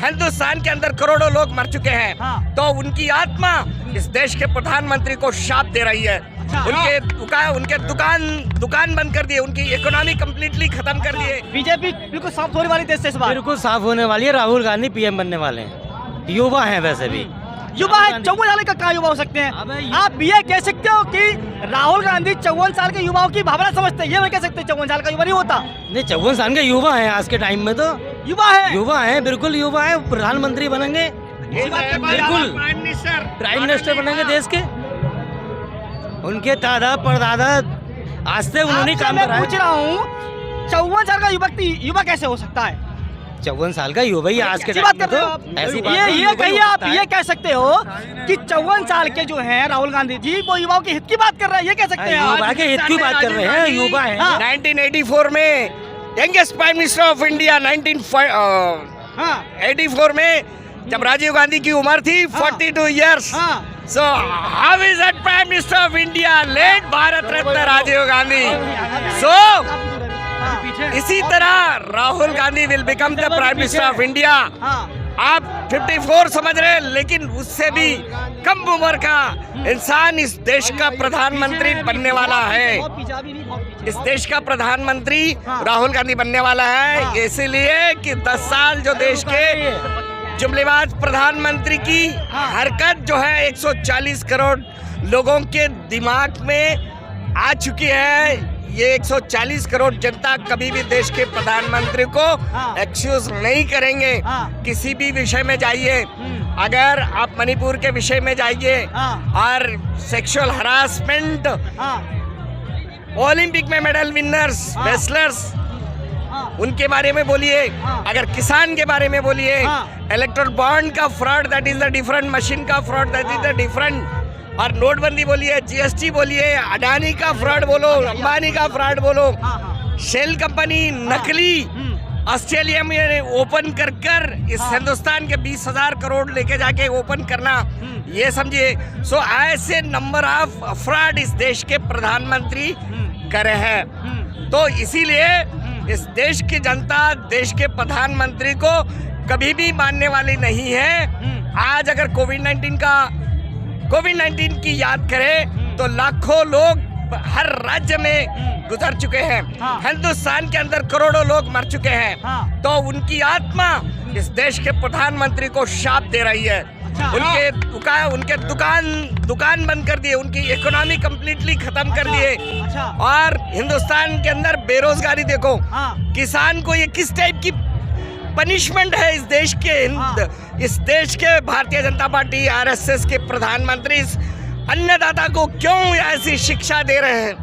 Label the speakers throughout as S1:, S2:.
S1: हिंदुस्तान के अंदर करोड़ों लोग मर चुके हैं। तो उनकी आत्मा इस देश के प्रधानमंत्री को शाप दे रही है। उनके दुकान बंद कर दिए, उनकी इकोनॉमी कम्प्लीटली खत्म कर दिए।
S2: बीजेपी बिल्कुल साफ होने वाली देश से इस बार
S3: बिल्कुल साफ होने वाली है। राहुल गांधी पीएम बनने वाले हैं। युवा हैं, वैसे भी
S2: युवा है। 54 साल का कहाँ युवा हो सकते हैं? आप ये कह सकते हो कि राहुल गांधी 54 साल के युवाओं की भावना समझते हैं? ये नहीं कह सकते 54 साल का युवा नहीं होता।
S3: नहीं, 54 साल के युवा हैं आज के टाइम में। तो युवा है, बिल्कुल युवा है। प्रधानमंत्री बनेंगे, बिल्कुल प्राइम मिनिस्टर बनेंगे देश के। उनके दादा परदादा आज से उन्होंने काम करा है।
S2: पूछ रहा हूँ 54 साल का युवा कैसे हो सकता है?
S3: 54 साल का युवा ही आज के टाइम में। तो ऐसी बात
S2: ये कहिए, आप ये कह सकते हो कि 54 साल के जो हैं राहुल गांधी जी वो युवाओं के हित की बात कर रहे हैं? ये कह सकते हैं
S3: युवा के हित की बात कर रहे हैं। युवा है।
S1: 1984 में youngest prime minister of India 1984 में जब राजीव गांधी की उम्र थी 42 years. So how is that prime minister of India late Bharat Ratna Rajiv Gandhi. So इसी तरह Rahul Gandhi will become the prime minister of India. आप 54 समझ रहे हैं, लेकिन उससे भी कम उम्र का इंसान इस देश का प्रधानमंत्री बनने वाला है। इस देश का प्रधानमंत्री राहुल गांधी बनने वाला है, इसीलिए कि 10 साल जो देश के जुमलेबाज प्रधानमंत्री की हरकत जो है 140 करोड़ लोगों के दिमाग में आ चुकी है। ये 140 करोड़ जनता कभी भी देश के प्रधानमंत्री को एक्सक्यूज नहीं करेंगे। किसी भी विषय में जाइए, अगर आप मणिपुर के विषय में जाइए और सेक्सुअल हरासमेंट, ओलंपिक में मेडल विनर्स, रेसलर्स, उनके बारे में बोलिए। अगर किसान के बारे में बोलिए, इलेक्ट्रल बॉन्ड का fraud, that is the different, machine का fraud, that is the different, और नोटबंदी बोलिए, जीएसटी बोलिए, अडानी का फ्रॉड बोलो, अंबानी का फ्रॉड बोलो, शेल कंपनी नकली ऑस्ट्रेलिया में ओपन कर इस हिंदुस्तान के 20,000 करोड़ लेके जाके ओपन करना, ये समझिए। सो ऐसे नंबर ऑफ फ्रॉड इस देश के प्रधानमंत्री करे हैं। तो इसीलिए इस देश की जनता देश के प्रधानमंत्री को कभी भी मानने वाली नहीं है। आज अगर कोविड-19 की याद करें तो लाखों लोग हर राज्य में गुजर चुके हैं। हिंदुस्तान के अंदर करोड़ों लोग मर चुके हैं। तो उनकी आत्मा इस देश के प्रधानमंत्री को शाप दे रही है। उनके दुकान बंद कर दिए, उनकी इकोनॉमी कम्प्लीटली खत्म कर दिए। और हिंदुस्तान के अंदर बेरोजगारी देखो। किसान को ये किस टाइप की पनिशमेंट है? इस देश के भारतीय जनता पार्टी आरएसएस के प्रधानमंत्री अन्नदाता को क्यों ऐसी शिक्षा दे रहे हैं?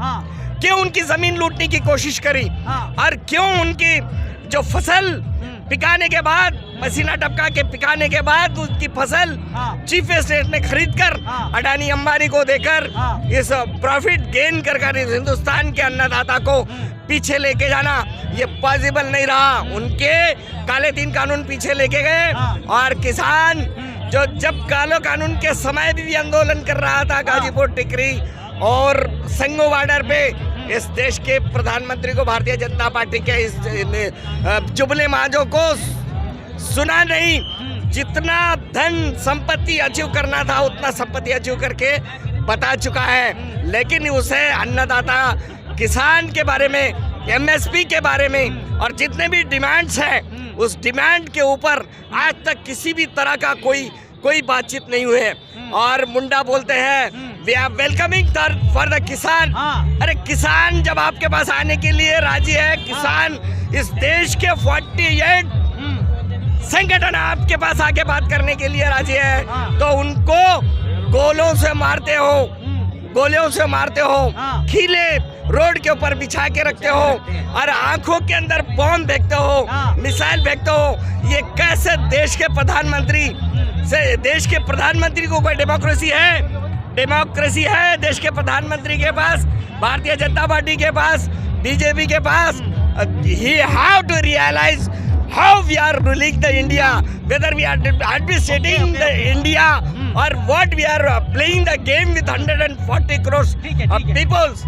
S1: क्यों उनकी जमीन लूटने की कोशिश करी? और क्यों उनकी जो फसल पिकाने के बाद, पसीना टपका के पिकाने के बाद उसकी फसल चीफ एस्टेट ने खरीद कर अडानी अंबानी को देकर इस प्रॉफिट गेन कर हिंदुस्तान के अन्नदाता को पीछे लेके जाना ये पॉसिबल नहीं रहा। उनके काले दिन कानून पीछे लेके गए और किसान जो जब कालो कानून के समय भी आंदोलन कर रहा था गाजीपुर, टिकरी और संगो बॉर्डर पे, इस देश के प्रधानमंत्री को भारतीय जनता पार्टी के इस जुबले मांझों को सुना नहीं। जितना धन संपत्ति अचीव करना था उतना संपत्ति अचीव करके बता चुका है, लेकिन उसे अन्नदाता किसान के बारे में, एमएसपी के बारे में और जितने भी डिमांड्स हैं उस डिमांड के ऊपर आज तक किसी भी तरह का कोई बातचीत नहीं हुई है। और मुंडा बोलते हैं we are welcoming for the kisan. अरे किसान जब आपके पास आने के लिए राजी है, किसान इस देश के 48 संगठन आपके पास आके बात करने के लिए राजी है, तो उनको गोलियों से मारते हो, खीले रोड के ऊपर बिछा के रखते हो और आंखों के अंदर बॉम्ब फेंकते हो, मिसाइल फेंकते हो। ये कैसे देश के प्रधानमंत्री को कोई डेमोक्रेसी है? डेमोक्रेसी है देश के प्रधानमंत्री के पास, भारतीय जनता पार्टी के पास, बीजेपी के पास। He have to realize how we are ruling the India, whether we are administrating the India or what we are playing the game with 140 crores of peoples.